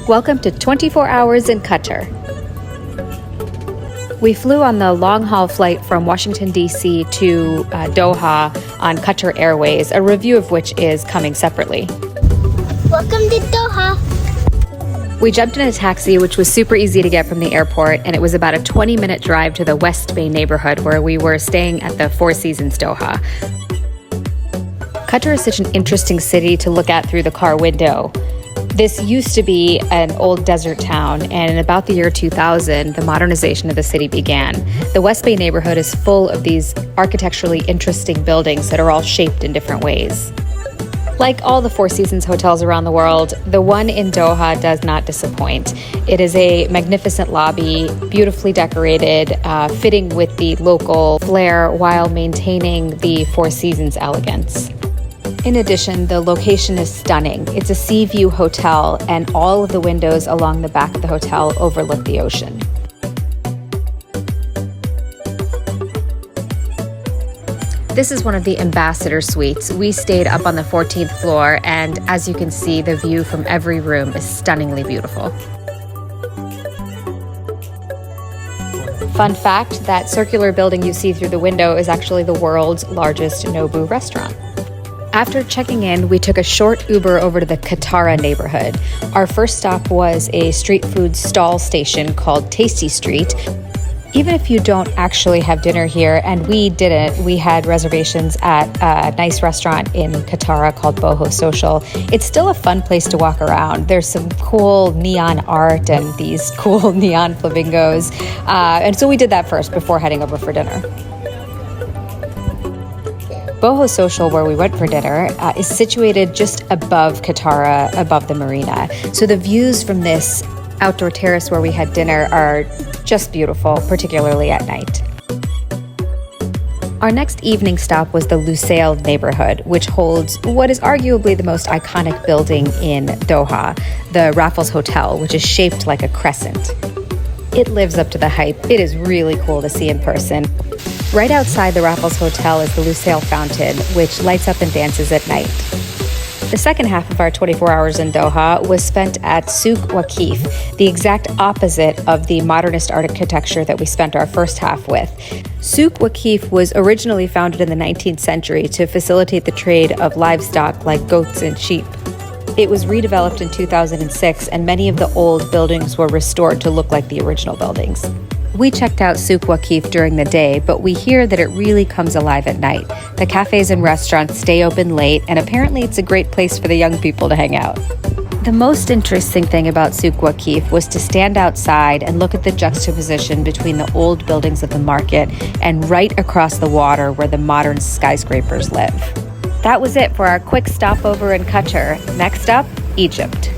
Welcome to 24 Hours in Qatar. We flew on the long-haul flight from Washington, D.C. to Doha on Qatar Airways, a review of which is coming separately. Welcome to Doha. We jumped in a taxi, which was super easy to get from the airport, and it was about a 20-minute drive to the West Bay neighborhood where we were staying at the Four Seasons Doha. Qatar is such an interesting city to look at through the car window. This used to be an old desert town, and in about the year 2000, the modernization of the city began. The West Bay neighborhood is full of these architecturally interesting buildings that are all shaped in different ways. Like all the Four Seasons hotels around the world, the one in Doha does not disappoint. It is a magnificent lobby, beautifully decorated, fitting with the local flair while maintaining the Four Seasons elegance. In addition, the location is stunning. It's a sea view hotel, and all of the windows along the back of the hotel overlook the ocean. This is one of the ambassador suites. We stayed up on the 14th floor, and as you can see, the view from every room is stunningly beautiful. Fun fact, that circular building you see through the window is actually the world's largest Nobu restaurant. After checking in, we took a short Uber over to the Katara neighborhood. Our first stop was a street food stall station called Tasty Street. Even if you don't actually have dinner here, and we didn't, we had reservations at a nice restaurant in Katara called Boho Social. It's still a fun place to walk around. There's some cool neon art and these cool neon flamingos. And so we did that first before heading over for dinner. Boho Social, where we went for dinner, is situated just above Katara, above the marina. So the views from this outdoor terrace where we had dinner are just beautiful, particularly at night. Our next evening stop was the Lusail neighborhood, which holds what is arguably the most iconic building in Doha, the Raffles Hotel, which is shaped like a crescent. It lives up to the hype. It is really cool to see in person. Right outside the Raffles Hotel is the Lusail fountain, which lights up and dances at night. The second half of our 24 hours in Doha was spent at Souk Waqif, the exact opposite of the modernist architecture that we spent our first half with. Souk Waqif was originally founded in the 19th century to facilitate the trade of livestock like goats and sheep. It was redeveloped in 2006, and many of the old buildings were restored to look like the original buildings. We checked out Souk Waqif during the day, but we hear that it really comes alive at night. The cafes and restaurants stay open late, and apparently it's a great place for the young people to hang out. The most interesting thing about Souk Waqif was to stand outside and look at the juxtaposition between the old buildings of the market and right across the water where the modern skyscrapers live. That was it for our quick stopover in Qatar. Next up, Egypt.